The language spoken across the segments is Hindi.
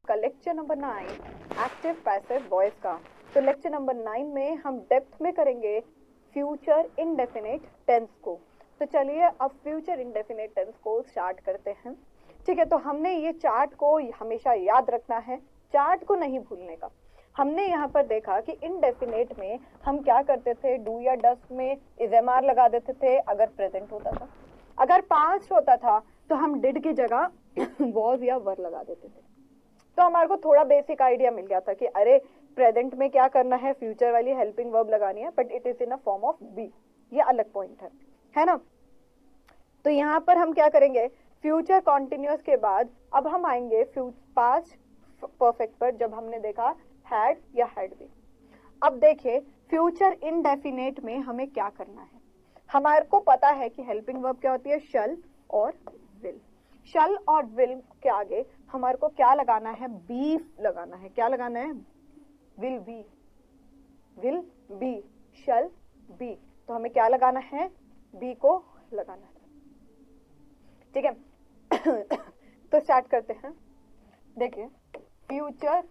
आपका lecture number 9 active passive voice का। तो लेक्चर नंबर 9 में हम डेप्थ में करेंगे फ्यूचर इंडेफिनिट टेंस को। तो चलिए अब फ्यूचर इंडेफिनिट टेंस को स्टार्ट करते हैं। ठीक है, तो हमने ये चार्ट को हमेशा याद रखना है, चार्ट को नहीं भूलने का। हमने यहाँ पर देखा कि इनडेफिनेट में हम क्या करते थे, डू या डस में इज़एमआर लगा देते थे अगर प्रेजेंट होता था। अगर पास्ट होता था तो हम डिड की जगह वॉज या वर लगा देते थे। तो हमारे को थोड़ा बेसिक आइडिया मिल गया था कि अरे प्रेजेंट में क्या करना है, फ्यूचर वाली हेल्पिंग वर्ब लगानी है, but it is in a form of be. ये अलग पॉइंट है ना। तो यहाँ पर हम क्या करेंगे, फ्यूचर कॉन्टिन्यूअस के बाद अब हम आएंगे पास्ट परफेक्ट पर, जब हमने देखा हैड या हैड बीन। अब देखिए फ्यूचर इनडेफिनेट में हमें क्या करना है। हमारे को पता है कि हेल्पिंग वर्ब क्या होती है, शल और विल। शल और विल के आगे हमारे को क्या लगाना है, बी लगाना है। क्या लगाना है, will be, will be, shall B. तो हमें क्या लगाना है, बी को लगाना है। ठीक है तो स्टार्ट करते हैं। देखिए future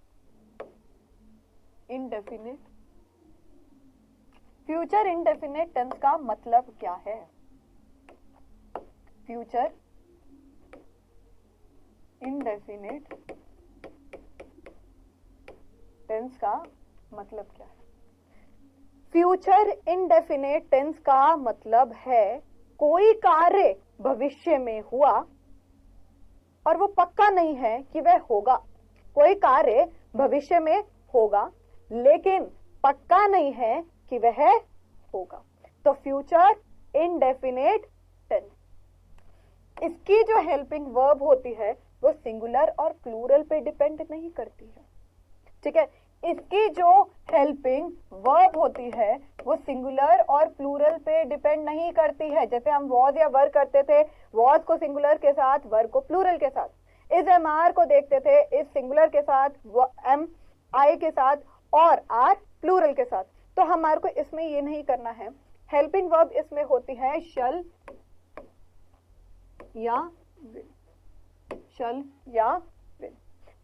indefinite, future indefinite tense का मतलब क्या है। फ्यूचर इंडेफिनिट टेंस का मतलब क्या है। फ्यूचर इंडेफिनिट टेंस का मतलब है कोई कार्य भविष्य में हुआ और वो पक्का नहीं है कि वह होगा। कोई कार्य भविष्य में होगा लेकिन पक्का नहीं है कि वह होगा, तो फ्यूचर इनडेफिनेट टेंस। इसकी जो हेल्पिंग वर्ब होती है वो सिंगुलर और प्लूरल पे डिपेंड नहीं करती है। ठीक है, इसकी जो हेल्पिंग वर्ब होती है वो सिंगुलर और प्लूरल पे डिपेंड नहीं करती है। जैसे हम वॉज या वर करते थे, वॉज को सिंगुलर के साथ, वर को प्लूरल के साथ। इस एम आर को देखते थे, इस सिंगुलर के साथ, एम आई के साथ और आर प्लूरल के साथ। तो हमारे को इसमें ये नहीं करना है। हेल्पिंग वर्ब इसमें होती है शल या विल, शल या विल।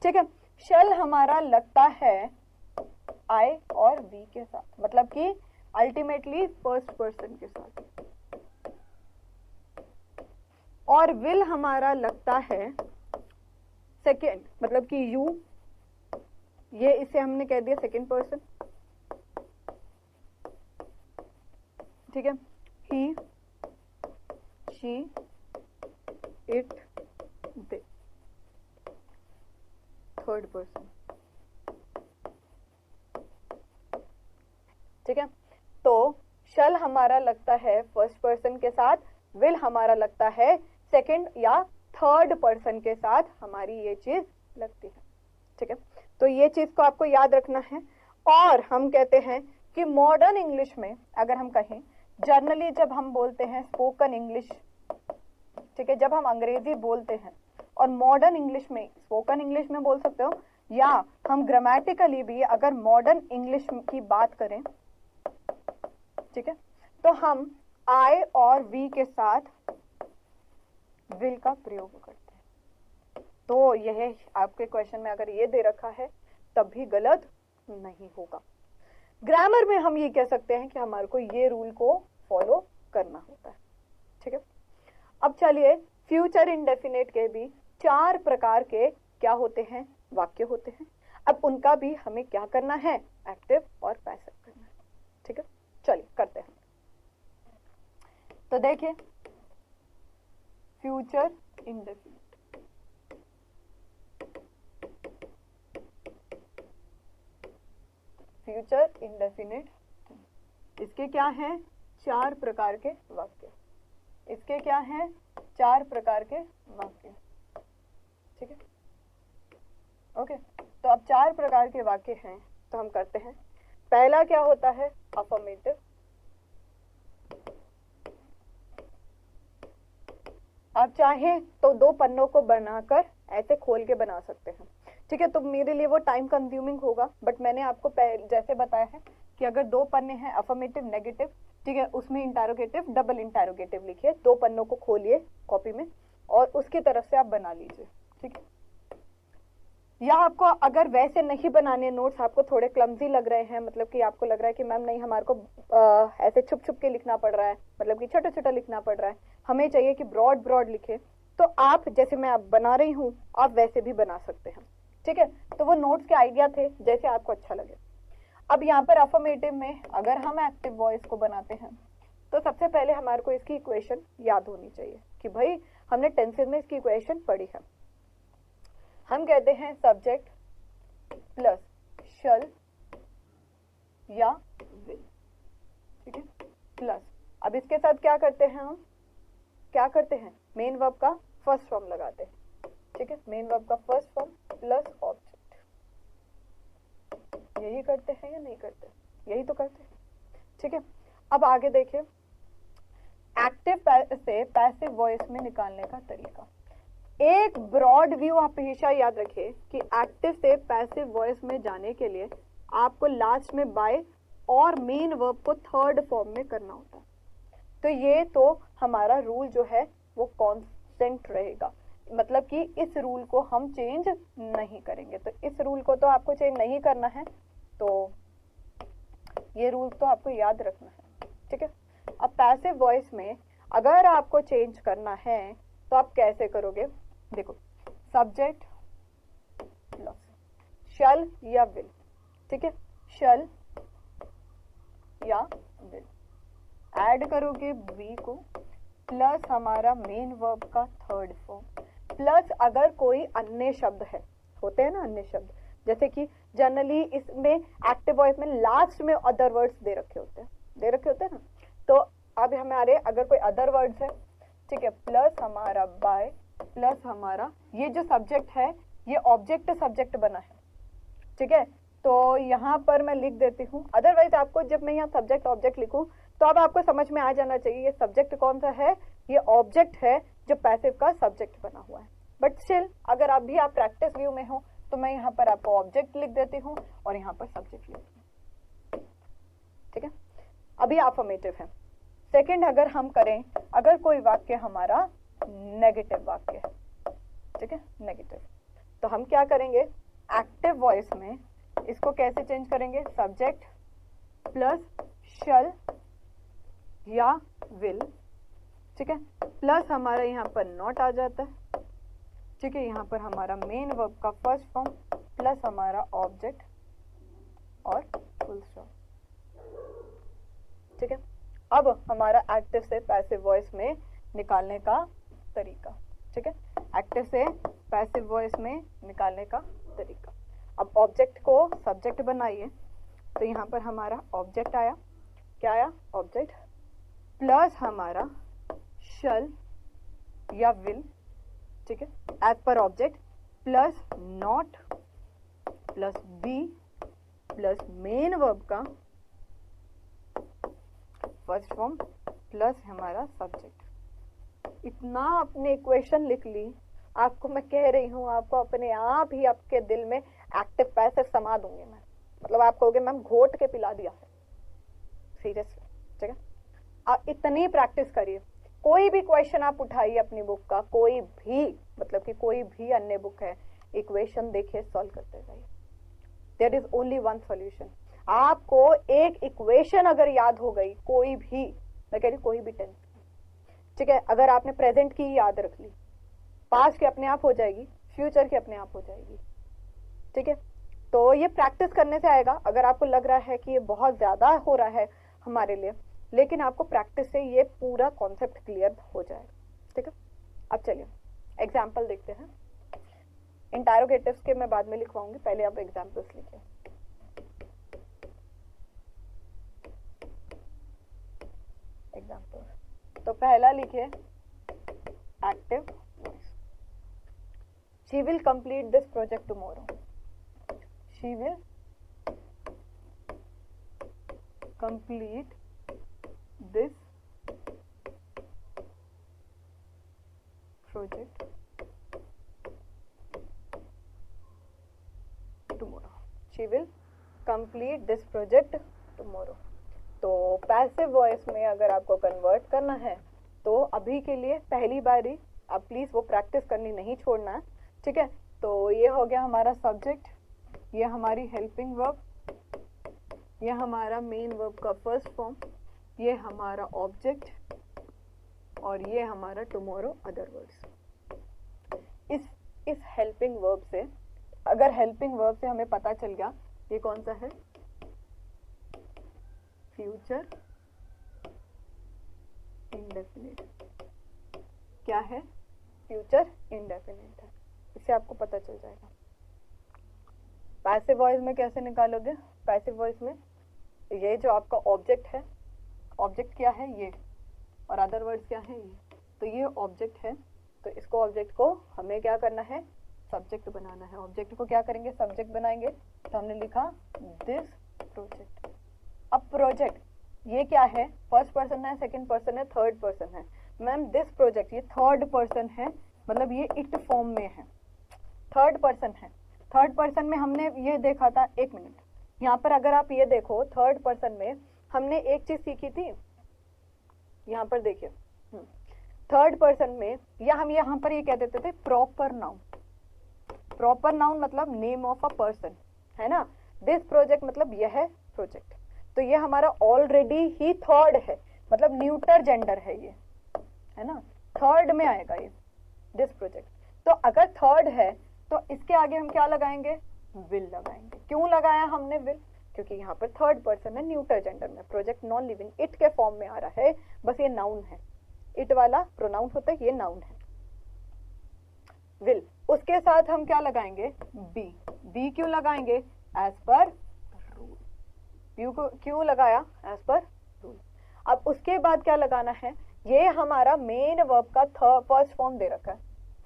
ठीक है, शल हमारा लगता है आई और वी के साथ, मतलब कि अल्टीमेटली फर्स्ट पर्सन के साथ, और विल हमारा लगता है सेकेंड, मतलब कि यू, ये इसे हमने कह दिया सेकेंड पर्सन। ठीक है, he, she, it, they, third person. ठीक है, तो शल हमारा लगता है फर्स्ट पर्सन के साथ, विल हमारा लगता है सेकंड या थर्ड पर्सन के साथ हमारी ये चीज लगती है। ठीक है, तो ये चीज को आपको याद रखना है। और हम कहते हैं कि मॉडर्न इंग्लिश में अगर हम कहें, जनरली जब हम बोलते हैं स्पोकन इंग्लिश, ठीक है, जब हम अंग्रेजी बोलते हैं और मॉडर्न इंग्लिश में, स्पोकन इंग्लिश में बोल सकते हो, या हम ग्रामेटिकली भी अगर मॉडर्न इंग्लिश की बात करें, ठीक है, तो हम आई और वी के साथ विल का प्रयोग करते हैं। तो यह आपके क्वेश्चन में अगर ये दे रखा है तब भी गलत नहीं होगा। ग्रामर में हम ये कह सकते हैं कि हमारे को ये रूल को फॉलो करना होता है। ठीक है, अब चलिए फ्यूचर इंडेफिनिट के भी 4 प्रकार के क्या होते हैं, वाक्य होते हैं। अब उनका भी हमें क्या करना है, एक्टिव और पैसिव करना है। ठीक है, चलिए करते हैं। तो देखिए फ्यूचर इंडेफिनिट, फ्यूचर इंडेफिनिट, इसके क्या हैं, 4 प्रकार के वाक्य। इसके क्या हैं, 4 प्रकार के वाक्य। ठीक है, ओके, तो अब 4 प्रकार के वाक्य हैं, तो हम करते हैं। पहला क्या होता है, अफर्मेटिव। आप चाहें तो 2 पन्नों को बनाकर ऐसे खोल के बना सकते हैं। ठीक है, तो मेरे लिए वो टाइम कंज्यूमिंग होगा, बट मैंने आपको जैसे बताया है कि अगर 2 पन्ने हैं, अफर्मेटिव, नेगेटिव, ठीक है, उसमें इंटरोगेटिव, डबल इंटरोगेटिव लिखिए, 2 पन्नों को खोलिए कॉपी में और उसकी तरफ से आप बना लीजिए। ठीक है, या आपको अगर वैसे नहीं बनाने नोट्स, आपको थोड़े क्लमजी लग रहे हैं, मतलब कि आपको लग रहा है कि मैम नहीं हमारे को ऐसे छुप छुप के लिखना पड़ रहा है, मतलब कि छोटा छोटा लिखना पड़ रहा है, हमें चाहिए कि ब्रॉड ब्रॉड लिखे, तो आप जैसे मैं अब बना रही हूँ आप वैसे भी बना सकते हैं, ठीक है। तो वो नोट्स के आइडिया थे, जैसे आपको अच्छा लगे। अब यहाँ पर अफर्मेटिव में अगर हम एक्टिव वॉइस को बनाते हैं तो सबसे पहले हमारे को इसकी इक्वेशन याद होनी चाहिए कि भाई हमने टेंसेस में इसकी इक्वेशन पढ़ी है। हम कहते हैं सब्जेक्ट प्लस शल या विल, ठीक है, प्लस अब इसके साथ क्या करते हैं हम, क्या करते हैं, मेन वर्ब का फर्स्ट फॉर्म लगाते हैं, ठीक है, मेन वर्ब का फर्स्ट फॉर्म प्लस ऑब्जेक्ट। यही करते हैं या नहीं करते, यही तो करते हैं, ठीक है। अब आगे देखिए, एक्टिव से पैसिव वॉइस में निकालने का तरीका। एक ब्रॉड व्यू आप हमेशा याद रखिए कि एक्टिव से पैसिव वॉइस में जाने के लिए आपको लास्ट में बाय और मेन वर्ब को थर्ड फॉर्म में करना होता है। तो ये तो हमारा रूल जो है वो कांस्टेंट रहेगा, मतलब कि इस रूल को हम चेंज नहीं करेंगे। तो इस रूल को तो आपको चेंज नहीं करना है, तो ये रूल तो आपको याद रखना है, ठीक है। अब पैसिव वॉइस में अगर आपको चेंज करना है तो आप कैसे करोगे, देखो सब्जेक्ट प्लस शल या विल, ठीक है, शल या विल ऐड करोगे बी को प्लस हमारा मेन वर्ब का थर्ड फॉर्म प्लस अगर कोई अन्य शब्द है, होते हैं ना अन्य शब्द, जैसे कि जनरली इसमें एक्टिव वॉइस में लास्ट में अदर वर्ड्स दे रखे होते हैं ना, तो अब हमारे अगर कोई अदर वर्ड्स है, ठीक है, प्लस हमारा बाय प्लस हमारा ये जो सब्जेक्ट है ये ऑब्जेक्ट सब्जेक्ट बना है, ठीक है। तो यहाँ पर मैं लिख देती हूँ, अदरवाइज आपको जब मैं यहाँ सब्जेक्ट ऑब्जेक्ट लिखूँ तो अब आपको समझ में आ जाना चाहिए ये सब्जेक्ट कौन सा है, ये ऑब्जेक्ट है जो पैसिव का सब्जेक्ट बना हुआ है। बट स्टिल अगर अभी आप प्रैक्टिस व्यू में हो तो मैं यहाँ पर आपको ऑब्जेक्ट लिख देती हूँ और यहाँ पर सब्जेक्ट लिख देती हूँ, ठीक है। अभी अफर्मेटिव है। सेकंड अगर हम करें, अगर कोई वाक्य हमारा नेगेटिव वाक्य है, ठीक है, नेगेटिव, तो हम क्या करेंगे, एक्टिव वॉइस में इसको कैसे चेंज करेंगे, सब्जेक्ट प्लस शल या विल, ठीक है, प्लस हमारा यहाँ पर नॉट आ जाता है, ठीक है, यहाँ पर हमारा मेन वर्ब का फर्स्ट फॉर्म प्लस हमारा ऑब्जेक्ट और फुल स्टॉप, ठीक है। अब हमारा एक्टिव से पैसिव वॉइस में निकालने का तरीका, ठीक है, एक्टिव से पैसिव वॉइस में निकालने का तरीका। अब ऑब्जेक्ट को सब्जेक्ट बनाइए, तो यहाँ पर हमारा ऑब्जेक्ट आया, क्या आया, ऑब्जेक्ट प्लस हमारा शल या विल, ठीक है, एज पर object plus not plus be plus main verb का फर्स्ट फॉर्म प्लस हमारा सब्जेक्ट। इतना आपने इक्वेशन लिख ली, आपको मैं कह रही हूँ आपको अपने आप ही आपके दिल में एक्टिव पैसिव समा दूंगी मैं, मतलब आप कहोगे मैम घोट के पिला दिया है, सीरियसली, ठीक है। आप इतनी प्रैक्टिस करिए, कोई भी क्वेश्चन आप उठाइए अपनी बुक का, कोई भी, मतलब कि कोई भी अन्य बुक है, इक्वेशन देखिए, सॉल्व करते जाइए, there is only one solution. आपको एक इक्वेशन अगर याद हो गई, कोई भी, मैं कह रही कोई भी टेंस, ठीक है, अगर आपने प्रेजेंट की याद रख ली, पास्ट की अपने आप हो जाएगी, फ्यूचर की अपने आप हो जाएगी, ठीक है। तो ये प्रैक्टिस करने से आएगा। अगर आपको लग रहा है कि ये बहुत ज्यादा हो रहा है हमारे लिए, लेकिन आपको प्रैक्टिस से ये पूरा कॉन्सेप्ट क्लियर हो जाएगा, ठीक है। अब चलिए एग्जाम्पल देखते हैं। इंटरोगेटिव्स के मैं बाद में लिखवाऊंगी, पहले आप एग्जाम्पल्स लिखिए। एग्जाम्पल, तो पहला लिखिए active voice, she will complete this project tomorrow, she will complete this project tomorrow, she will complete this project tomorrow। तो पैसिव वॉइस में अगर आपको कन्वर्ट करना है तो अभी के लिए पहली बारी, अब प्लीज वो प्रैक्टिस करनी नहीं छोड़ना है, ठीक है। तो ये हो गया हमारा सब्जेक्ट, ये हमारी हेल्पिंग वर्ब, ये हमारा मेन वर्ब का फर्स्ट फॉर्म, ये हमारा ऑब्जेक्ट और ये हमारा टुमारो अदर वर्ड्स। इस हेल्पिंग वर्ब से, अगर हेल्पिंग वर्ब से हमें पता चल गया ये कौन सा है, फ्यूचर इंडेफिनिट। क्या है? फ्यूचर इंडेफिनिट है। इससे आपको पता चल जाएगा। पैसिव वॉइस में कैसे निकालोगे? पैसिव वॉइस में ये जो आपका ऑब्जेक्ट है, ऑब्जेक्ट क्या है? ये, और अदर वर्ड्स क्या है? ये। तो ये ऑब्जेक्ट है, तो इसको ऑब्जेक्ट को हमें क्या करना है? सब्जेक्ट बनाना है। ऑब्जेक्ट को क्या करेंगे? सब्जेक्ट बनाएंगे। तो हमने लिखा दिस प्रोजेक्ट। अब प्रोजेक्ट ये क्या है? फर्स्ट पर्सन है, सेकंड पर्सन है, थर्ड पर्सन है। मैम दिस प्रोजेक्ट ये थर्ड पर्सन है, मतलब ये इट फॉर्म में है, थर्ड पर्सन है। थर्ड पर्सन में हमने ये देखा था, एक मिनट, यहाँ पर अगर आप ये देखो थर्ड पर्सन में हमने एक चीज सीखी थी, यहाँ पर देखिए थर्ड पर्सन में, या हम यहाँ पर ये कह देते थे प्रॉपर नाउन। प्रॉपर नाउन मतलब नेम ऑफ अ पर्सन, है ना। दिस प्रोजेक्ट मतलब यह है प्रोजेक्ट, तो ये हमारा ऑलरेडी ही थर्ड है, मतलब न्यूटर जेंडर है ये, है ना, थर्ड में आएगा ये दिस प्रोजेक्ट। तो अगर थर्ड है तो इसके आगे हम क्या लगाएंगे? विल लगाएंगे। क्यों लगाया हमने विल? क्योंकि यहाँ पर थर्ड पर्सन है, न्यूटर जेंडर में, प्रोजेक्ट नॉन लिविंग, इट के फॉर्म में आ रहा है, बस ये नाउन है, इट वाला प्रोनाउन होता है, ये नाउन है। विल, उसके साथ हम क्या लगाएंगे? बी। बी क्यों लगाएंगे? As per rule. बी को क्यों लगाया? As per rule. अब उसके बाद क्या लगाना है? ये हमारा मेन वर्ब का फर्स्ट फॉर्म दे रखा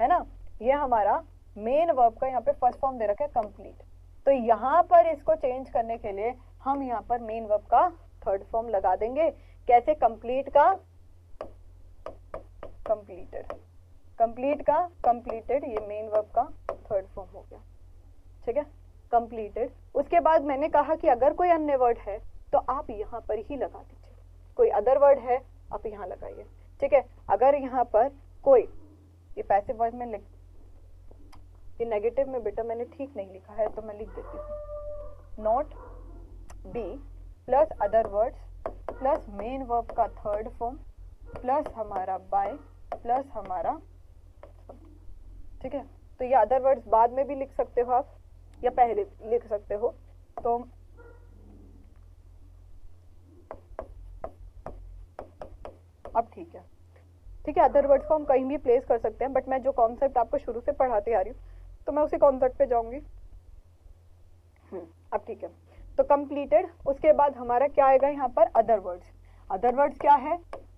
है ना, ये हमारा मेन वर्ब का यहाँ पे फर्स्ट फॉर्म दे रखा है कंप्लीट। तो यहाँ पर इसको चेंज करने के लिए हम यहाँ पर मेन वर्ब का थर्ड फॉर्म लगा देंगे। कैसे? कंप्लीट का कंप्लीटेड, कंप्लीट का कंप्लीटेड, ये मेन वर्ब का थर्ड फॉर्म हो गया, ठीक है, कंप्लीटेड। उसके बाद मैंने कहा कि अगर कोई अन्य वर्ड है तो आप यहाँ पर ही लगा दीजिए, कोई अदर वर्ड है आप यहाँ लगाइए, ठीक है। अगर यहाँ पर कोई, ये पैसिव वॉइस में ये नेगेटिव में बेटा मैंने ठीक नहीं लिखा है तो मैं लिख देती हूँ, not be plus other words plus main verb का थर्ड फॉर्म प्लस हमारा बाय प्लस हमारा, ठीक है। तो ये अदर वर्ड्स बाद में भी लिख सकते हो आप या पहले लिख सकते हो। तो अब ठीक है, ठीक है, अदर वर्ड्स को हम कहीं भी प्लेस कर सकते हैं, बट मैं जो कॉन्सेप्ट आपको शुरू से पढ़ाते आ रही हूँ तो मैं उसी कॉन्सेप्ट पे जाऊंगी। अब ठीक है, तो कंप्लीटेड, उसके बाद हमारा क्या आएगा यहाँ पर? Other words. अदर वर्ड्स क्या है?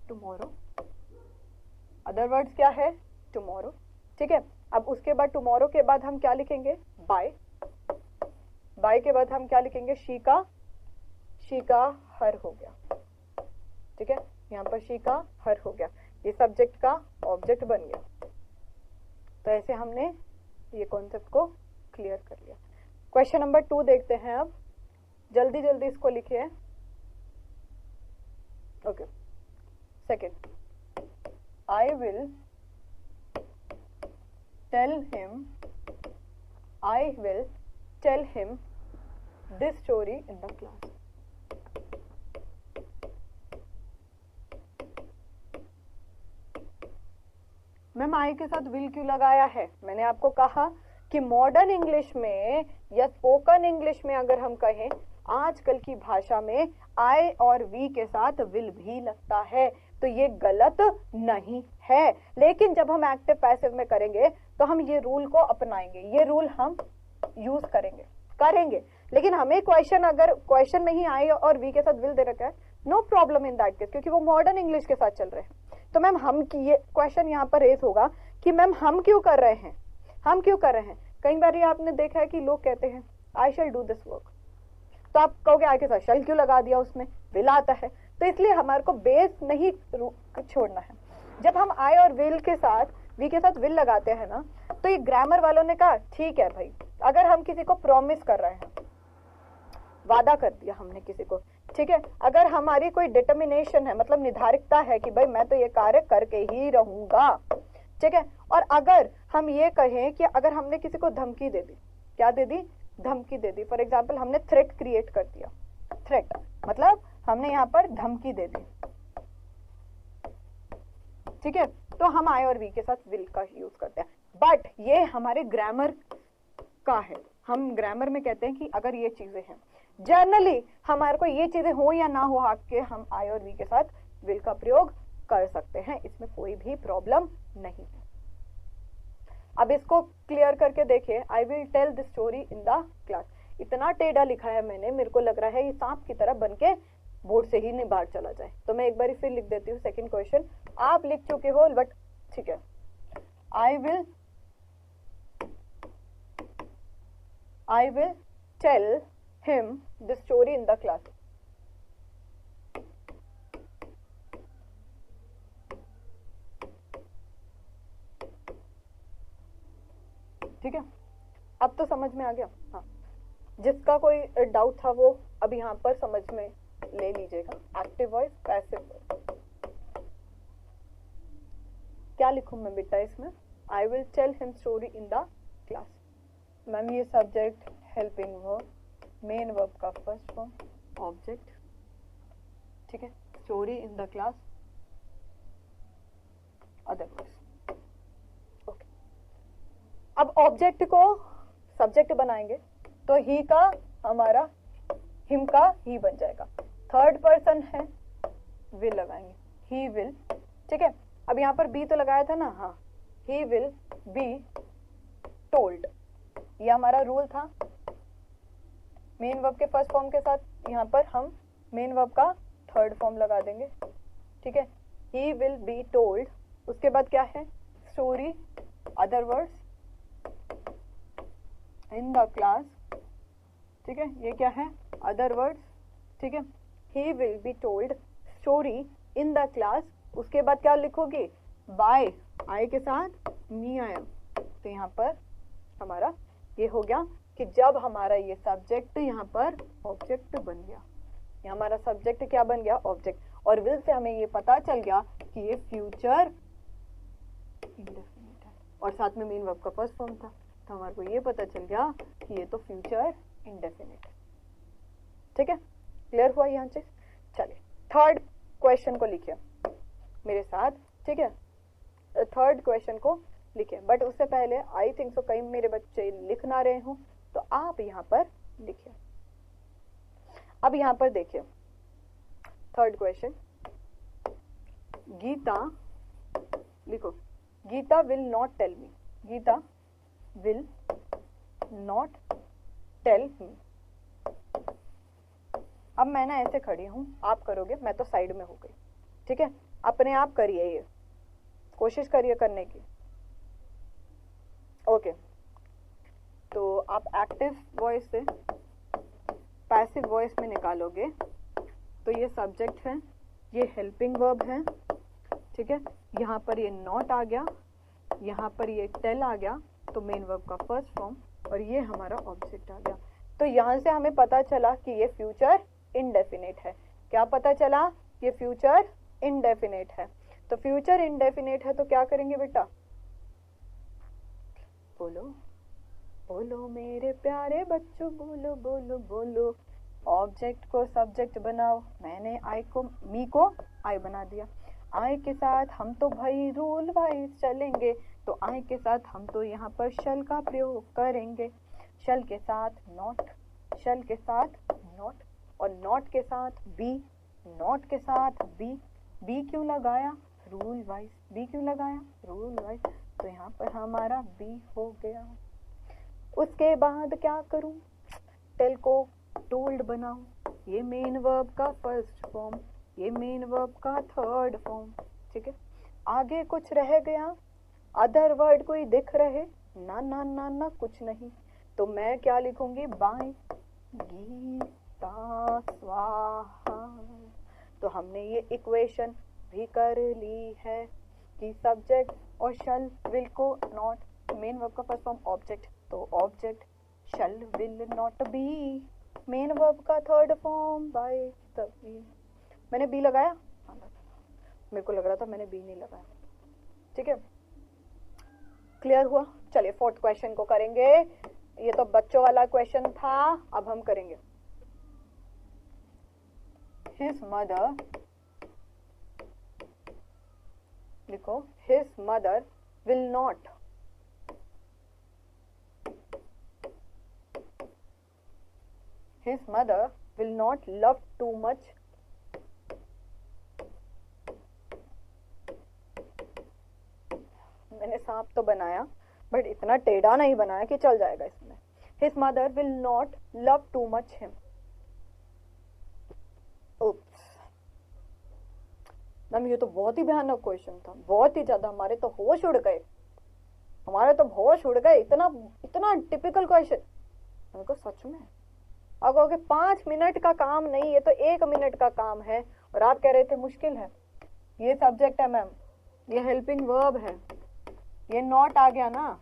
टुमारो। अदर वर्ड्स क्या है? टुमारो, ठीक है। अब उसके बाद टुमारो के बाद हम क्या लिखेंगे? बाय। बाय के बाद हम क्या लिखेंगे? शी का हर हो गया, ठीक है, यहाँ पर शी का हर हो गया, ये सब्जेक्ट का ऑब्जेक्ट बन गया। तो ऐसे हमने ये कॉन्सेप्ट को क्लियर कर लिया। क्वेश्चन नंबर 2 देखते हैं अब, जल्दी जल्दी इसको लिखिए। Okay, second, I will tell him this story in the class. Ma'am आई के साथ विल क्यों लगाया है? मैंने आपको कहा कि मॉडर्न इंग्लिश में या स्पोकन इंग्लिश में अगर हम कहें, आजकल की भाषा में आई और वी के साथ विल भी लगता है, तो ये गलत नहीं है। लेकिन जब हम एक्टिव पैसिव में करेंगे तो हम ये रूल को अपनाएंगे, ये रूल हम यूज करेंगे। लेकिन हमें क्वेश्चन, अगर क्वेश्चन नहीं आई और वी के साथ विल दे रखा है, no problem in that case, क्योंकि वो मॉडर्न इंग्लिश के साथ चल रहे हैं। तो मैम हम ये क्वेश्चन यहाँ पर रेस होगा कि मैम हम क्यों कर रहे हैं? कई बार ये आपने देखा है कि लोग कहते हैं आई शैल डू दिस वर्क, तो आप कहोगे आई के साथ शैल क्यों लगा दिया, उसमें विल आता है। तो इसलिए हमारे को बेस नहीं छोड़ना है। जब हम आई और विल के साथ, वी के साथ विल लगाते हैं ना, तो ये ग्रामर वालों ने कहा ठीक है भाई, अगर हम किसी को प्रॉमिस कर रहे हैं, वादा कर दिया हमने किसी को, ठीक है, अगर हमारी कोई डिटर्मिनेशन है, मतलब निर्धारितता है कि भाई मैं तो ये कार्य करके ही रहूंगा, ठीक है, और अगर हम ये कहें कि अगर हमने किसी को धमकी दे दी, क्या दे दी, धमकी दे दी, फॉर एग्जाम्पल हमने थ्रेट क्रिएट कर दिया, थ्रेट मतलब हमने यहाँ पर धमकी दे दी, ठीक है, तो हम आई और वी के साथ विल का यूज करते हैं। बट ये हमारे ग्रामर का है, हम ग्रामर में कहते हैं कि अगर ये चीजें हैं, जनरली हमारे को ये चीजें हो या ना हो आके हम आई और वी के साथ विल का प्रयोग कर सकते हैं, इसमें कोई भी प्रॉब्लम नहीं है। अब इसको क्लियर करके देखिए, I will tell the story in the class. इतना टेढ़ा लिखा है मैंने, मेरे को लग रहा है ये सांप की तरह बन के बोर्ड से ही नहीं बाहर चला जाए, तो मैं एक बार फिर लिख देती हूँ। सेकंड क्वेश्चन आप लिख चुके हो बट ठीक है, I will tell him the story in the class. ठीक है, अब तो समझ में आ गया। हाँ, जिसका कोई डाउट था वो अब यहाँ पर समझ में ले लीजिएगा। एक्टिव वॉइस, पैसिव वॉइस, क्या लिखूं मैं बेटा इसमें? I will tell him story in the class. Ma'am ये subject, helping verb, main verb का फर्स्ट फॉर्म, ऑब्जेक्ट, ठीक है, story in the class, otherwise. Okay, अब ऑब्जेक्ट को सब्जेक्ट बनाएंगे तो ही का हमारा हिम का ही बन जाएगा। थर्ड पर्सन है, विल लगाएंगे, ही विल, ठीक है। अब यहाँ पर बी तो लगाया था ना, हाँ, ही विल बी टोल्ड, ये हमारा रूल था। मेन वर्ब के फर्स्ट फॉर्म के साथ यहाँ पर हम मेन वर्ब का थर्ड फॉर्म लगा देंगे, ठीक है। ही विल बी टोल्ड, उसके बाद क्या है, story, other words in the class, ठीक है, ये क्या है, अदर वर्ड्स, ठीक है। He will be told story in the class, उसके बाद क्या लिखोगे, बाय, आई के साथ मी आया, तो यहाँ पर हमारा ये हो गया कि जब हमारा ये सब्जेक्ट यहाँ पर ऑब्जेक्ट बन गया, ये हमारा सब्जेक्ट क्या बन गया, ऑब्जेक्ट। और विल से हमें ये पता चल गया कि ये फ्यूचर इंडेफिनिट है, और साथ में मेन वर्ब का फर्स्ट फॉर्म था, तो हमारे को ये पता चल गया कि ये तो फ्यूचर इंडेफिनिट है। ठीक है, क्लियर हुआ यहाँ चीज? चलिए थर्ड क्वेश्चन को लिखिए मेरे साथ, ठीक है। थर्ड क्वेश्चन को लिखिए, बट उससे पहले आई थिंक सो कई मेरे बच्चे लिख ना रहे हूं, तो आप यहाँ पर लिखिए। अब यहाँ पर देखिए थर्ड क्वेश्चन, गीता, लिखो, Gita will not tell me, Gita will not tell me. अब मैं ना ऐसे खड़ी हूं, आप करोगे, मैं तो साइड में हो गई, ठीक है। अपने आप करिए, ये कोशिश करिए करने की। ओके, तो आप एक्टिव वॉइस से पैसिव वॉइस में निकालोगे तो ये सब्जेक्ट है, ये हेल्पिंग वर्ब है, ठीक है। यहाँ पर ये नॉट आ गया, यहाँ पर ये टेल आ गया, तो मेन वर्ब का फर्स्ट फॉर्म, और ये हमारा ऑब्जेक्ट आ गया। तो यहाँ से हमें पता चला कि ये फ्यूचर इंडेफिनिट है। क्या पता चला? ये फ्यूचर इंडेफिनिट है। तो फ्यूचर इंडेफिनिट है तो क्या करेंगे बेटा? बोलो बोलो मेरे प्यारे बच्चों, बोलो बोलो बोलो। ऑब्जेक्ट को सब्जेक्ट बनाओ, मैंने आई को, मी को आई बना दिया। आई के साथ हम तो भाई रूल वाइज चलेंगे, तो आई के साथ हम तो यहाँ पर शल का प्रयोग करेंगे। शल के साथ नॉट, शल के साथ नॉट, और नॉट के साथ बी, नॉट के साथ बी। बी क्यों लगाया? Rule wise. बी क्यों लगाया? Rule wise. तो यहाँ पर हमारा बी हो गया। उसके बाद क्या करूं? टेल को टोल्ड बनाऊं, ये मेन वर्ब का फर्स्ट फॉर्म, ये मेन वर्ब का थर्ड फॉर्म, ठीक है। आगे कुछ रह गया? अदर वर्ड कोई दिख रहे? ना ना ना ना, कुछ नहीं। तो मैं क्या लिखूंगी? बाय गीता स्वाहा। तो हमने ये इक्वेशन भी कर ली है कि सब्जेक्ट और शल, विल को नॉट, मेन वर्ब का फर्स्ट फॉर्म ऑब्जेक्ट, तो object shall will not be, main verb का थर्ड फॉर्म बाय तभी। मैंने बी लगाया? हाँ, मेरे को लग रहा था मैंने बी नहीं लगाया, ठीक है। क्लियर हुआ? चलिए फोर्थ क्वेश्चन को करेंगे। ये तो बच्चों वाला क्वेश्चन था, अब हम करेंगे। हिज मदर, लिखो, his mother will not love too much मैंने सांप तो बनाया बट इतना टेढ़ा नहीं बनाया कि चल जाएगा इसमें। His mother will not love too much him. Oops ma'am, ये तो बहुत ही भयानक क्वेश्चन था, बहुत ही ज्यादा। हमारे तो होश उड़ गए, इतना टिपिकल क्वेश्चन। मेरे को सच में अब कहोगे 5 मिनट का काम नहीं, ये तो 1 मिनट का काम है, और आप कह रहे थे मुश्किल है। ये सब्जेक्ट है मैम, ये हेल्पिंग वर्ब है, ये नॉट आ गया ना,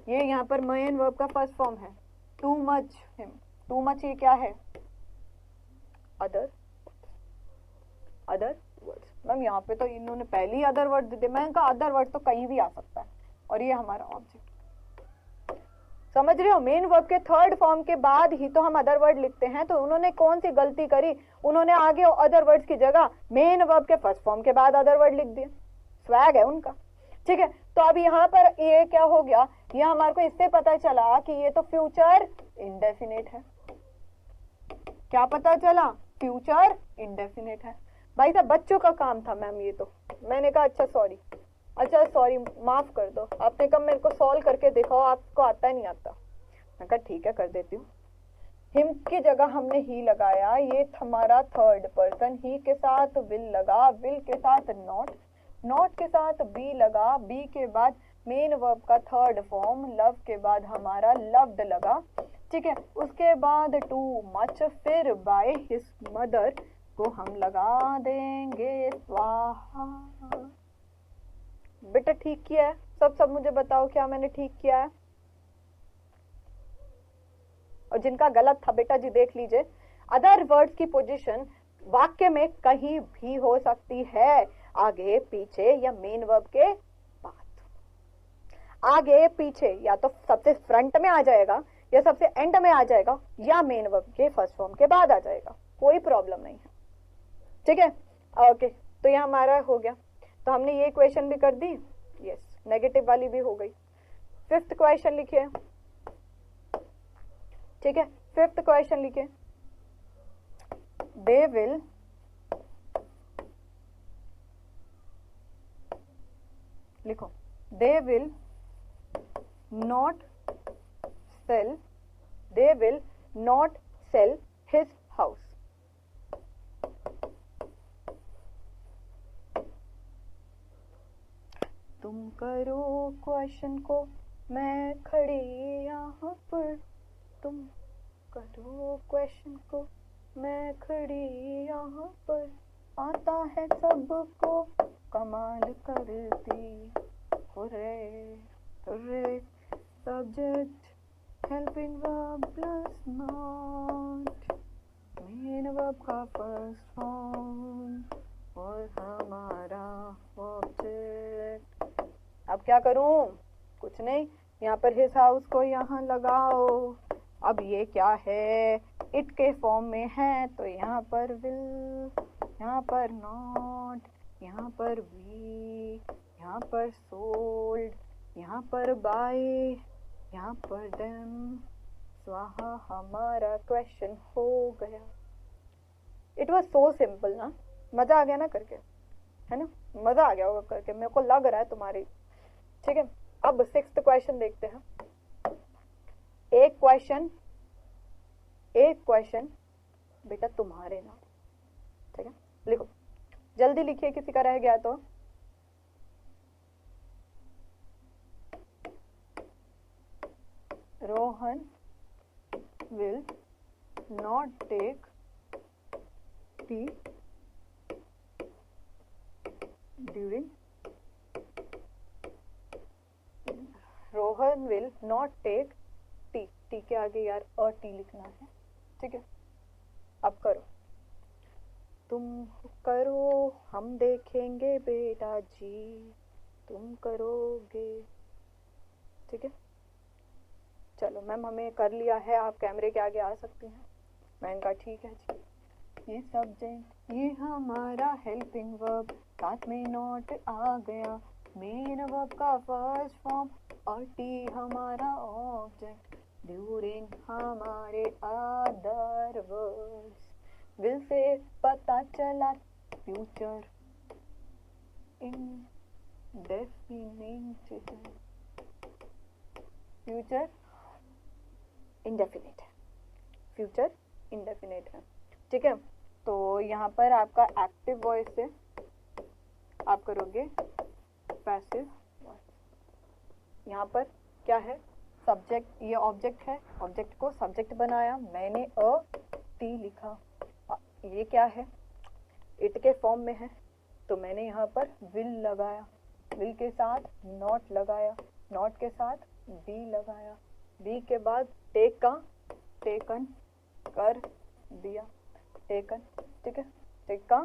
ये यहाँ पर मेन वर्ब का फर्स्ट फॉर्म है। Too much him, too much ये क्या है? Other words. मैम यहाँ पे तो इन्होंने पहले ही अदर वर्ड दे दिए। मैंने कहा अदर वर्ड तो कहीं भी आ सकता है, और ये हमारा ऑब्जेक्ट। समझ रहे हो? मेन वर्ब के थर्ड फॉर्म के बाद ही तो हम अदर वर्ड लिखते हैं। तो उन्होंने कौन सी गलती करी? उन्होंने आगे अदर वर्ड्स की जगह मेन वर्ब के फर्स्ट फॉर्म के बाद अदर वर्ड लिख दिए। स्वैग है उनका। ठीक है, तो अब यहाँ पर ये क्या हो गया? ये हमारे को इससे पता चला कि ये तो फ्यूचर इंडेफिनिट है। क्या पता चला? फ्यूचर इंडेफिनिट है। भाई साहब बच्चों का काम था मैम ये तो। मैंने कहा अच्छा सॉरी माफ कर दो। आपने कहा मेरे को सॉल्व करके दिखाओ, आपको आता नहीं आता। मैं कहा ठीक है कर देती हूँ। हिम की जगह हमने ही लगाया, ये हमारा थर्ड पर्सन। ही के साथ विल लगा, विल के साथ नॉट के साथ बी लगा, बी के बाद मेन वर्ब का थर्ड फॉर्म, लव के बाद हमारा लव्ड लगा। ठीक है, उसके बाद टू मच, फिर बाय हिज मदर को हम लगा देंगे स्वाहा। बेटा ठीक किया है? सब मुझे बताओ क्या मैंने ठीक किया है? और जिनका गलत था बेटा जी देख लीजिए। अदर वर्ड्स की पोजीशन वाक्य में कहीं भी हो सकती है, आगे पीछे या मेन वर्ब के बाद। आगे पीछे या तो सबसे फ्रंट में आ जाएगा, या सबसे एंड में आ जाएगा, या मेन वर्ब के फर्स्ट फॉर्म के बाद आ जाएगा, कोई प्रॉब्लम नहीं है। ठीक है, ओके। तो ये हमारा हो गया। तो हमने ये क्वेश्चन भी कर दी, यस, नेगेटिव वाली भी हो गई। फिफ्थ क्वेश्चन लिखिए। ठीक है, फिफ्थ क्वेश्चन लिखिए। दे विल लिखो, they will not sell his house. तुम करो क्वेश्चन को, मैं खड़ी यहाँ पर। तुम करो क्वेश्चन को, मैं खड़ी यहाँ पर। आता है सबको, कमाल करती। Hurray subject helping verb plus not, main verb का फर्स्ट फॉर्म और हमारा ऑब्जेक्ट। अब क्या करूं? कुछ नहीं, यहाँ पर हिज हाउस को यहाँ लगाओ। अब ये क्या है? इट के फॉर्म में है, तो यहाँ पर विल, यहाँ पर नॉट, यहाँ पर वी, यहाँ पर सोल्ड, यहाँ पर बाय, यहाँ पर देम। स्वाहा, हमारा क्वेश्चन हो गया। इट वॉज सो सिंपल ना। मजा आ गया ना करके, है ना? मजा आ गया होगा करके, मेरे को लग रहा है तुम्हारी। ठीक है, अब सिक्स्थ क्वेश्चन देखते हैं। एक क्वेश्चन बेटा तुम्हारे नाम। ठीक है, लिखो, जल्दी लिखिए, किसी का रह गया तो। Rohan will not take tea during, Rohan will not take tea. Tea के आगे यार टी लिखना है। ठीक है, अब करो, तुम करो, हम देखेंगे बेटा जी, तुम करोगे। ठीक है, चलो मैम हमें कर लिया है, आप कैमरे के आगे आ सकती हैं। मैंने कहा ठीक है जी। ये सब्जेक्ट, ये हमारा हेल्पिंग वर्ब, साथ में नॉट आ गया, मेन वर्ब का फर्स्ट फॉर्म, और टी हमारा ऑब्जेक्ट, ड्यूरिंग हमारे अदर वर्ड्स। विल से पता चला फ्यूचर इंडेफिनिट है, फ्यूचर इंडेफिनिट है, फ्यूचर इंडेफिनिट है, ठीक है। तो यहाँ पर आपका एक्टिव वॉइस से आप करोगे पैसिव वॉइस। यहाँ पर क्या है, सब्जेक्ट, ये ऑब्जेक्ट है, ऑब्जेक्ट को सब्जेक्ट बनाया, मैंने अ टी लिखा, ये क्या है, इट के फॉर्म में है, तो मैंने यहाँ पर विल लगाया, विल के साथ नॉट लगाया, नॉट के साथ बी लगाया, बी के बाद टेक का टेकन कर दिया, टेकन, ठीक है, टेक का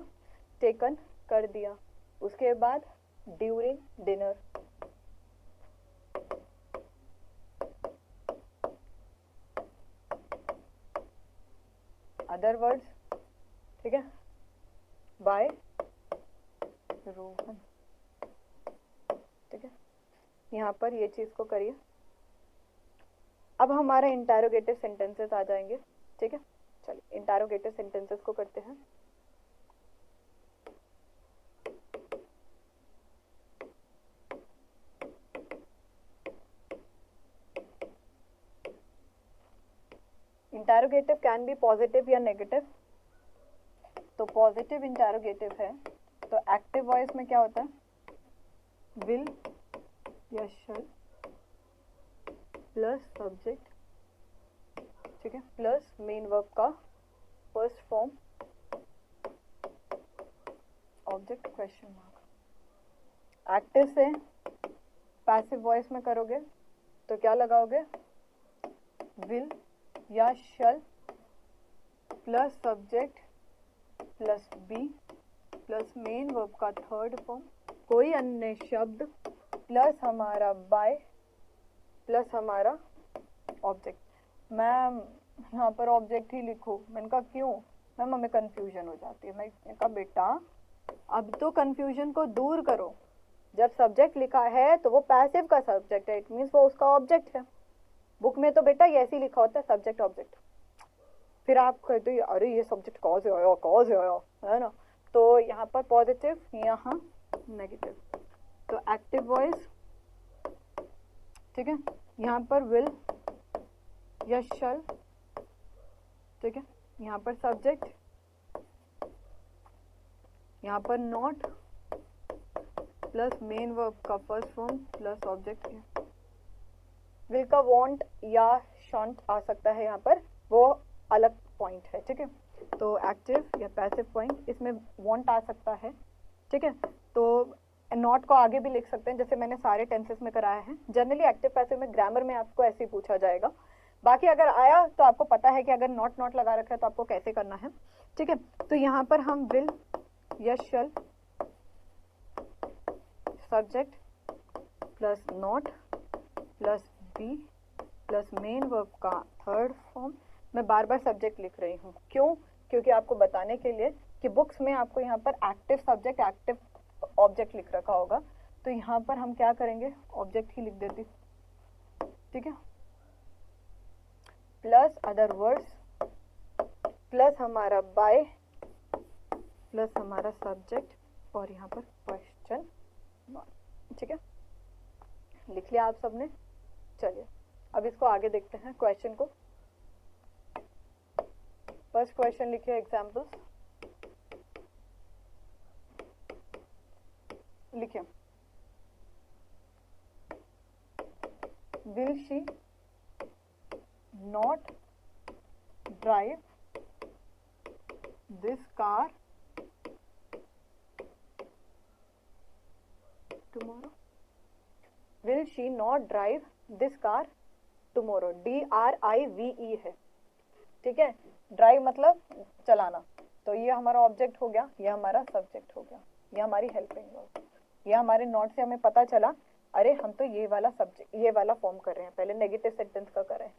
टेकन कर दिया। उसके बाद ड्यूरिंग डिनर, अदर वर्ड्स, ठीक है, बाय रोहन, ठीक है। यहाँ पर ये चीज को करिए। अब हमारा इंटरोगेटिव सेंटेंसेस आ जाएंगे, ठीक है। चलिए इंटरोगेटिव सेंटेंसेस को करते हैं। इंटरोगेटिव कैन बी पॉजिटिव या नेगेटिव। तो पॉजिटिव इंटरोगेटिव है तो एक्टिव वॉइस में क्या होता है, विल या शल प्लस सब्जेक्ट, ठीक है, प्लस मेन वर्ब का first form object question mark. Active से पैसिव वॉइस में करोगे तो क्या लगाओगे, विल या shall plus subject plus be plus main verb का थर्ड फॉर्म, कोई अन्य शब्द प्लस हमारा बाय प्लस हमारा ऑब्जेक्ट। मैम यहाँ पर ऑब्जेक्ट ही लिखो, मैंने कहा क्यों मैम, हमें कंफ्यूजन हो जाती है। मैंने कहा बेटा अब तो कंफ्यूजन को दूर करो, जब सब्जेक्ट लिखा है तो वो पैसिव का सब्जेक्ट है, इट मीन्स वो उसका ऑब्जेक्ट है। बुक में तो बेटा ऐसे ही लिखा होता है सब्जेक्ट ऑब्जेक्ट, फिर आप कहते हो अरे ये सब्जेक्ट कहाँ से आया, कहाँ से आया, है ना। तो यहाँ पर पॉजिटिव, यहाँ नेगेटिव, तो एक्टिव वॉइस, ठीक है, यहाँ पर विल या शल, ठीक है, यहाँ पर सब्जेक्ट, यहाँ पर नॉट प्लस मेन वर्ब का फर्स्ट फॉर्म प्लस ऑब्जेक्ट है। विल का वांट या शॉन्ट आ सकता है, यहाँ पर वो अलग पॉइंट है, ठीक है। तो एक्टिव या पैसिव पॉइंट, इसमें वांट आ सकता है, ठीक है। तो नॉट को आगे भी लिख सकते हैं जैसे मैंने सारे टेंसेस में कराया है। जनरली एक्टिव पैसिव में ग्रामर में आपको ऐसे ही पूछा जाएगा, बाकी अगर आया तो आपको पता है कि अगर नॉट नॉट लगा रखा है तो आपको कैसे करना है, ठीक है। तो यहाँ पर हम विल या shall subject plus not plus be plus main verb का थर्ड फॉर्म, मैं बार बार सब्जेक्ट लिख रही हूँ क्यों, क्योंकि आपको बताने के लिए कि बुक्स में आपको यहाँ पर एक्टिव सब्जेक्ट एक्टिव ऑब्जेक्ट लिख रखा होगा, तो यहाँ पर हम क्या करेंगे, ऑब्जेक्ट ही लिख देती, ठीक है, प्लस अदर वर्ड्स प्लस हमारा बाय प्लस हमारा सब्जेक्ट और यहाँ पर क्वेश्चन, ठीक है। लिख लिया आप सबने। चलिए अब इसको आगे देखते हैं क्वेश्चन को। फर्स्ट क्वेश्चन लिखिए एग्जाम्पल्स, लिखिए will she not drive this car tomorrow, will she not drive this car tomorrow, DRIVE है, ठीक है। ड्राइव मतलब चलाना, तो ये हमारा ऑब्जेक्ट हो गया, ये हमारा सब्जेक्ट हो गया, ये हमारी हेल्पिंग वर्ब। ये हमारे नोट से हमें पता चला अरे हम तो ये वाला सब्जेक्ट, ये वाला फॉर्म कर रहे हैं, पहले नेगेटिव सेंटेंस का कर रहे हैं,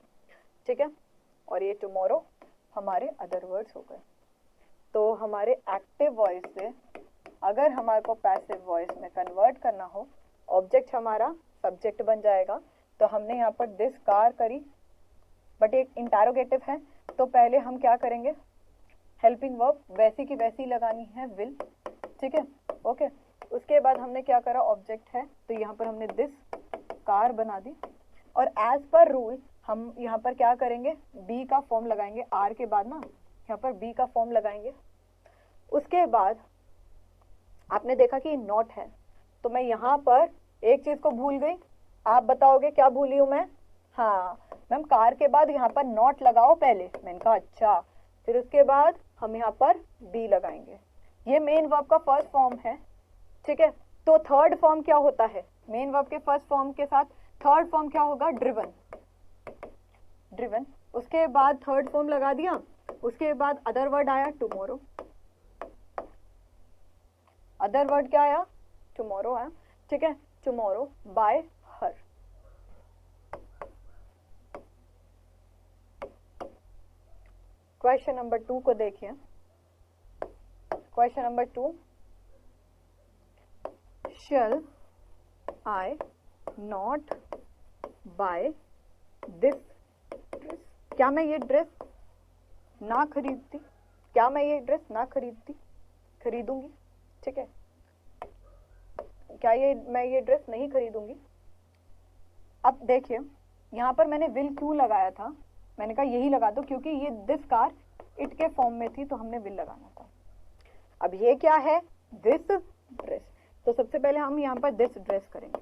ठीक है। और ये टुमारो हमारे अदर वर्ड्स हो गए। तो हमारे एक्टिव वॉइस से अगर हमारे को पैसिव वॉइस में कन्वर्ट करना हो, ऑब्जेक्ट हमारा सब्जेक्ट बन जाएगा। तो हमने यहाँ पर दिस कार करी, बट एक इंटरोगेटिव है, तो पहले हम क्या करेंगे, हेल्पिंग वर्ब वैसी की वैसी लगानी है, विल, ठीक है, ओके। उसके बाद हमने क्या करा, ऑब्जेक्ट है तो यहाँ पर हमने दिस कार बना दी, और एज पर रूल हम यहाँ पर क्या करेंगे, बी का फॉर्म लगाएंगे, आर के बाद ना यहाँ पर बी का फॉर्म लगाएंगे। उसके बाद आपने देखा कि नॉट है, तो मैं यहाँ पर एक चीज को भूल गई, आप बताओगे क्या भूली हूं मैं, हाँ मैम कार के बाद यहाँ पर नॉट लगाओ पहले, मैंने कहा अच्छा, फिर उसके बाद हम यहाँ पर बी लगाएंगे। ये मेन वर्ब का फर्स्ट फॉर्म है, ठीक है। तो थर्ड फॉर्म क्या होता है, मेन वर्ब के फर्स्ट फॉर्म के साथ थर्ड फॉर्म क्या होगा, ड्रिवन, ड्रिवन। उसके बाद थर्ड फॉर्म लगा दिया, उसके बाद अदर वर्ड आया टुमारो, अदर वर्ड क्या आया, टुमारो आया, ठीक है, टुमारो बाय हर। क्वेश्चन नंबर 2 को देखिए, question number 2, shall I not buy this dress? क्या मैं ये ड्रेस ना खरीदती, क्या मैं ये ड्रेस ना खरीदती, खरीदूंगी, ठीक है, क्या मैं ये ड्रेस नहीं खरीदूंगी। अब देखिए यहाँ पर मैंने विल क्यों लगाया था, मैंने कहा यही लगा दो क्योंकि ये दिस कार इट के फॉर्म में थी, तो हमने विल लगाना था। अब ये क्या है, दिस ड्रेस, तो सबसे पहले हम यहाँ पर दिस ड्रेस करेंगे।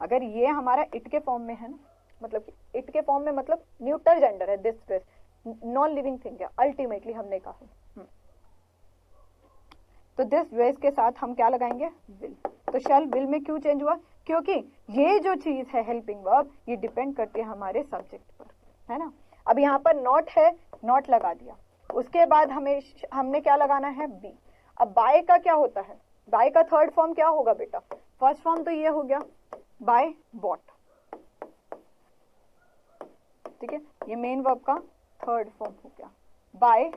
अगर ये हमारा इट के फॉर्म में है ना, मतलब इट के फॉर्म में मतलब न्यूट्रल जेंडर है, this dress non living thing है अल्टीमेटली, हमने कहा। तो दिस ड्रेस के साथ हम क्या लगाएंगे, विल। तो शैल विल में क्यों चेंज हुआ, क्योंकि ये जो चीज है हेल्पिंग वर्ब, ये डिपेंड करती है हमारे सब्जेक्ट पर, है ना। अब यहाँ पर नॉट है, नॉट लगा दिया, उसके बाद हमने क्या लगाना है, बी। अब बाय का क्या होता है, बाय का थर्ड फॉर्म क्या होगा बेटा, फर्स्ट फॉर्म तो ये हो गया बाय बॉट, ठीक है, ये मेन वर्ब का थर्ड फॉर्म हो गया, by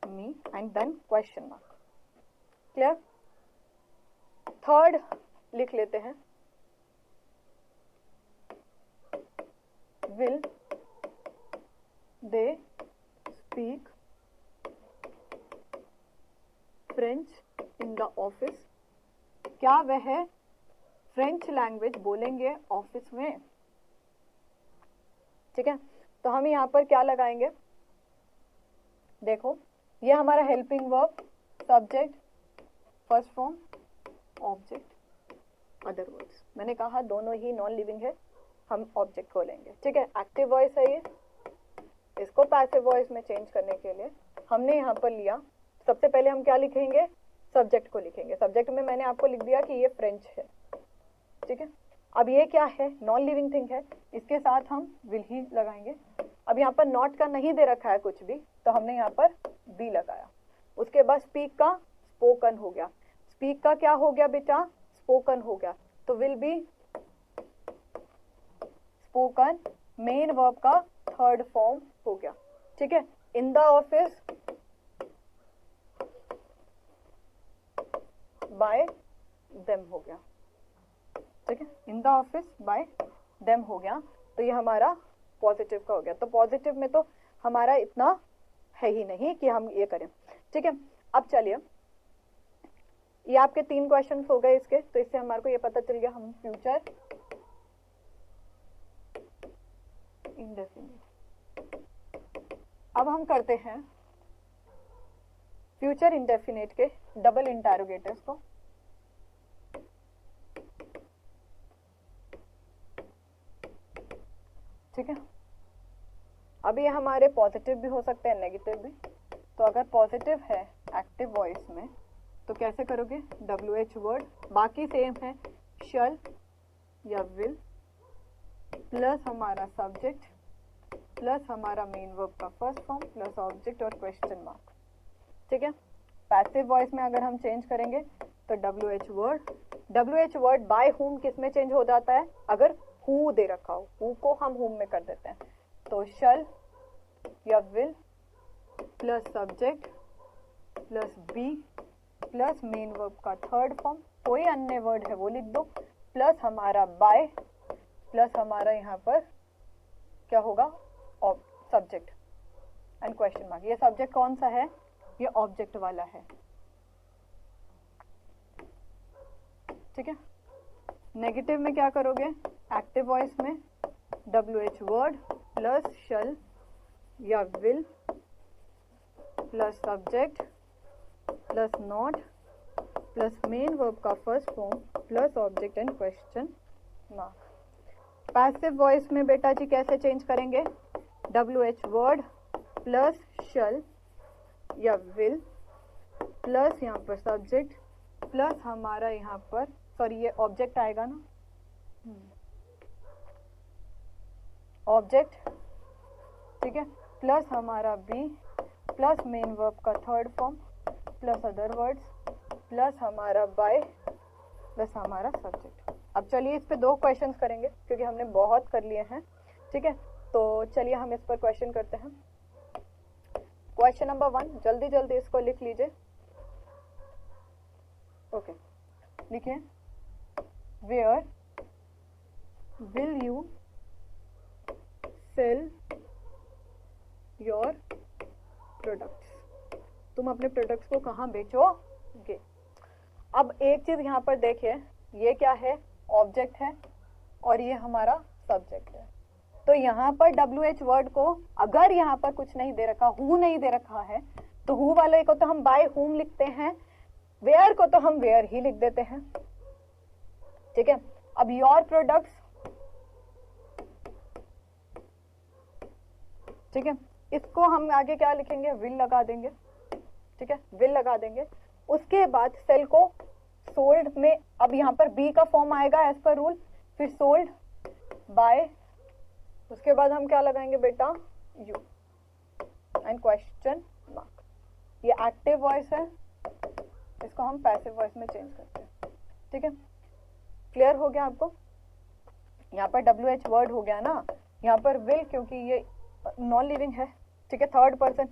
me and then question mark, clear. Third लिख लेते हैं, will they speak French in the office, क्या वह फ्रेंच लैंग्वेज बोलेंगे ऑफिस में, ठीक है। तो हम यहाँ पर क्या लगाएंगे, देखो ये हमारा helping verb, subject, first form, object, other words. मैंने कहा दोनों ही नॉन लिविंग है, हम ऑब्जेक्ट को लेंगे, ठीक है। एक्टिव वॉइस है ये, इसको पैसिव वॉइस में चेंज करने के लिए हमने यहाँ पर लिया, सबसे पहले हम क्या लिखेंगे, सब्जेक्ट को लिखेंगे। सब्जेक्ट में मैंने आपको लिख दिया कि ये फ्रेंच है, ठीक है। अब ये क्या है, नॉन लिविंग थिंग है, इसके साथ हम विल ही लगाएंगे। अब यहाँ पर नॉट का नहीं दे रखा है कुछ भी, तो हमने यहाँ पर बी लगाया। उसके बाद स्पीक का स्पोकन हो गया, स्पीक का क्या हो गया बेटा, स्पोकन हो गया, तो will be spoken, main verb का थर्ड फॉर्म हो गया, ठीक है। इन द ऑफिस बाय देम हो गया, ठीक है, इन द ऑफिस बाय देम हो गया। तो ये हमारा पॉजिटिव का हो गया। तो पॉजिटिव में तो हमारा इतना है ही नहीं कि हम ये करें, ठीक है। अब चलिए, ये आपके 3 क्वेश्चन हो गए इसके, तो इससे हमारे को ये पता चल गया हम फ्यूचर इंडेफिनिट। अब हम करते हैं फ्यूचर इंडेफिनिट के डबल इंटरोगेटिव्स को। ठीक है, अब ये हमारे पॉजिटिव भी हो सकते हैं, नेगेटिव भी। तो अगर पॉजिटिव है एक्टिव वॉइस में तो कैसे करोगे, WH वर्ड, बाकी सेम है, शल या विल प्लस हमारा सब्जेक्ट प्लस हमारा मेन वर्ब का फर्स्ट फॉर्म प्लस ऑब्जेक्ट और क्वेश्चन मार्क, ठीक है। पैसिव वॉइस में अगर हम चेंज करेंगे तो W H word by whom किस में चेंज हो जाता है, अगर हु दे रखा हो, हु को हम हुम में कर देते हैं, तो शल या will plus subject plus be plus main verb का थर्ड फॉर्म, कोई अन्य वर्ड है वो लिख दो, प्लस हमारा बाय प्लस हमारा यहाँ पर क्या होगा सब्जेक्ट एंड क्वेश्चन मार्क। ये सब्जेक्ट कौन सा है, ये ऑब्जेक्ट वाला है, ठीक है। नेगेटिव में क्या करोगे, एक्टिव वॉइस में W H word plus shall या will plus subject plus not plus main verb का first form plus object and question mark. Passive voice में बेटा जी कैसे चेंज करेंगे, W H word plus shall या विल प्लस यहाँ पर सब्जेक्ट प्लस हमारा यहाँ पर सॉरी ये ऑब्जेक्ट आएगा ना, ऑब्जेक्ट, ठीक है, प्लस हमारा बी प्लस मेन वर्ब का third form plus other words plus हमारा बाय प्लस हमारा सब्जेक्ट। अब चलिए इस पे 2 क्वेश्चंस करेंगे क्योंकि हमने बहुत कर लिए हैं, ठीक है। तो चलिए हम इस पर क्वेश्चन करते हैं। क्वेश्चन नंबर 1, जल्दी जल्दी इसको लिख लीजिए। ओके, लिखिए, where will you sell your products, तुम अपने प्रोडक्ट्स को कहाँ बेचोगे। अब एक चीज यहाँ पर देखिए, ये क्या है, ऑब्जेक्ट है और ये हमारा सब्जेक्ट है। तो यहाँ पर डब्ल्यू एच वर्ड को अगर यहाँ पर कुछ नहीं दे रखा, हु नहीं दे रखा है, तो हु वाले को तो हम बाय हुम लिखते हैं, वेयर को तो हम वेयर ही लिख देते हैं, ठीक है। अब योर प्रोडक्ट्स, ठीक है, इसको हम आगे क्या लिखेंगे, विल लगा देंगे, ठीक है, विल लगा देंगे। उसके बाद सेल को सोल्ड में, अब यहाँ पर बी का फॉर्म आएगा एज पर रूल, फिर सोल्ड बाय, उसके बाद हम क्या लगाएंगे बेटा, यू एंड क्वेश्चन मार्क। ये एक्टिव वॉइस है, इसको हम पैसिव वॉइस में चेंज करते हैं, ठीक है। क्लियर हो गया आपको, यहाँ पर डब्ल्यू एच वर्ड हो गया ना, यहाँ पर विल क्योंकि ये नॉन लिविंग है, ठीक है, थर्ड पर्सन,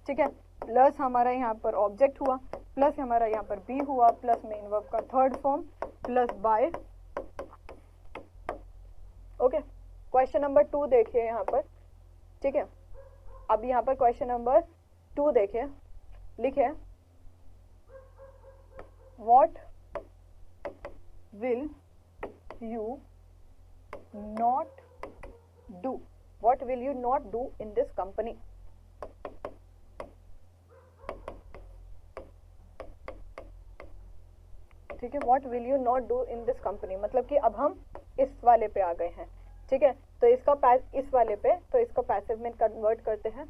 ठीक है, प्लस हमारा यहाँ पर ऑब्जेक्ट हुआ, प्लस हमारा यहाँ पर बी हुआ, प्लस मेन वर्ब का third form, plus by. Okay, question number 2 देखिए यहाँ पर, ठीक है। अब यहाँ पर क्वेश्चन नंबर 2 देखिए, लिखिए, what will you not do, what will you not do in this company, ठीक है, what will you not do in this company, मतलब कि अब हम इस वाले पे आ गए हैं, ठीक है। तो इसका इस वाले पे, तो इसको पैसिव में कन्वर्ट करते हैं।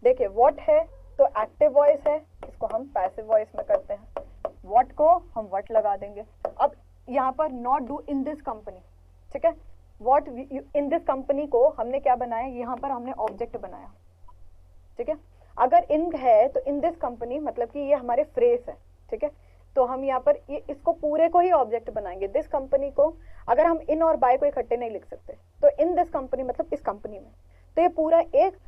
देखिए what है तो एक्टिव वॉइस है, इसको हम पैसिव वॉइस में करते हैं, what को हम what लगा देंगे। अब यहाँ पर not do in this company, ठीक है, What in this company को हमने क्या बनाया, यहाँ पर हमने ऑब्जेक्ट बनाया, ठीक है। अगर इन है तो इन दिस कंपनी मतलब कि ये हमारे फ्रेज है, ठीक है। तो हम यहाँ पर ये इसको पूरे को ही ऑब्जेक्ट बनाएंगे, दिस कंपनी को। अगर हम इन और बाय को इकट्ठे नहीं लिख सकते तो इन दिस कंपनी मतलब इस कंपनी में, तो ये पूरा एक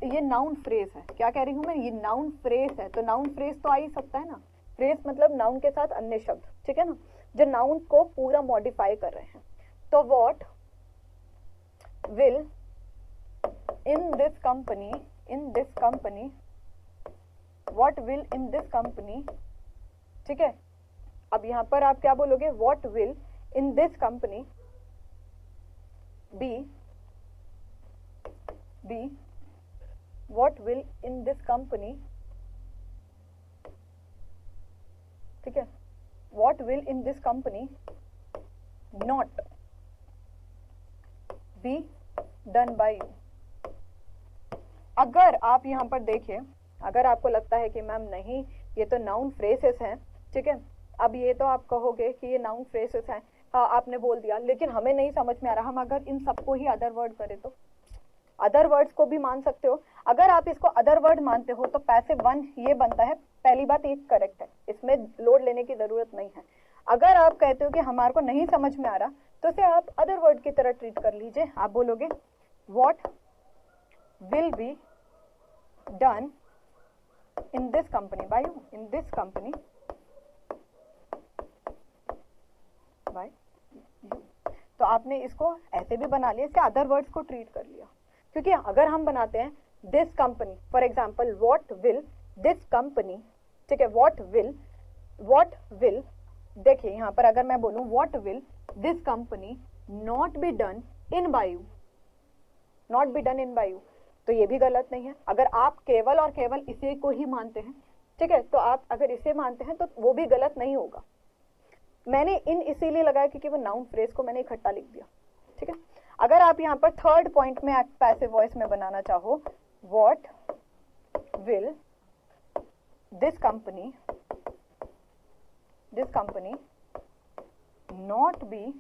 ये नाउन फ्रेज है। क्या कह रही हूँ मैं, ये नाउन फ्रेज है, तो नाउन फ्रेज तो आ ही सकता है ना, फ्रेज मतलब नाउन के साथ अन्य शब्द, ठीक है ना, जो नाउन को पूरा मॉडिफाई कर रहे हैं। तो what will in this company, what will in this company, ठीक है। अब यहाँ पर आप क्या बोलोगे, what will in this company be, what will in this company, ठीक है, what will in this company not be done by you। अगर आप यहाँ पर देखिए, अगर आपको लगता है कि मैम नहीं ये तो नाउन फ्रेसेस हैं, ठीक है, अब ये तो आप कहोगे कि ये नाउन फ्रेसेस हैं, हाँ आपने बोल दिया, लेकिन हमें नहीं समझ में आ रहा, हम अगर इन सबको ही अदर वर्ड करें तो अदर वर्ड्स को भी मान सकते हो। अगर आप इसको अदर वर्ड मानते हो तो पैसिव वन ये बनता है पहली बात ये करेक्ट है, इसमें लोड लेने की जरूरत नहीं है। अगर आप कहते हो कि हमारे को नहीं समझ में आ रहा, तो इसे आप अदर वर्ड की तरह ट्रीट कर लीजिए। आप बोलोगे what will be done in this company by you, in this company by you. तो आपने इसको ऐसे भी बना लिया, इससे अदर वर्ड्स को ट्रीट कर लिया। क्योंकि अगर हम बनाते हैं this company, for example what will this company, ठीक है, व्हाट विल, देखिए यहाँ पर अगर मैं बोलूं what will this company not be done in by you, not be done in by you, तो ये भी गलत नहीं है। अगर आप केवल और केवल इसी को ही मानते हैं, ठीक है, तो आप अगर इसे मानते हैं तो वो भी गलत नहीं होगा। मैंने इन इसीलिए लगाया क्योंकि वो नाउन फ्रेज को मैंने इकट्ठा लिख दिया, ठीक है। अगर आप यहाँ पर थर्ड पॉइंट में पैसिव वॉइस में बनाना चाहो, what will this company not be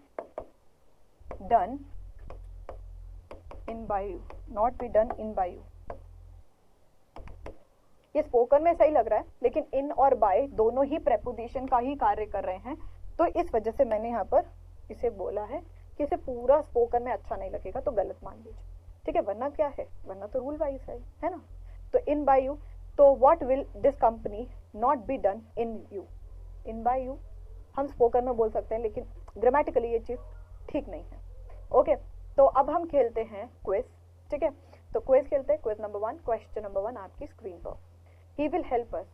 done in by you, not be done in by you. ये स्पोकन में सही लग रहा है, लेकिन इन और बाय दोनों ही प्रेपोजिशन का ही कार्य कर रहे हैं, तो इस वजह से मैंने यहाँ पर इसे बोला है कि इसे पूरा स्पोकन में अच्छा नहीं लगेगा तो गलत मान लीजिए, ठीक है। वरना क्या है, वरना तो रूल वाइज है ना। तो इन बाय यू, तो what will this company not be done in you, in by you हम स्पोकन में बोल सकते हैं, लेकिन ग्रामेटिकली ये चीज ठीक नहीं है। ओके, तो अब हम खेलते हैं क्विज, ठीक है। तो क्विज खेलते हैं, क्विज नंबर 1, क्वेश्चन नंबर 1 आपकी स्क्रीन पर। He will help us.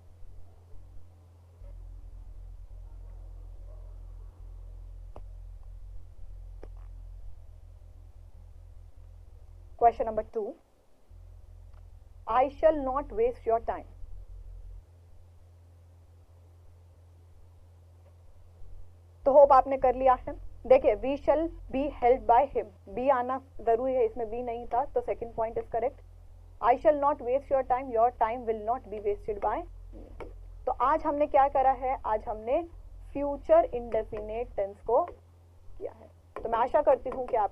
Question number 2, I shall not waste your time. तो होप आपने कर लिया है। देखिए we shall be helped by him, be आना जरूरी है, इसमें be नहीं था, तो second point is correct. I shall not waste your time, your time will not be wasted by me। तो आज हमने क्या करा है, आज हमने फ्यूचर इंडेफिनेट टेंस को किया है। तो मैं आशा करती हूँ कि आप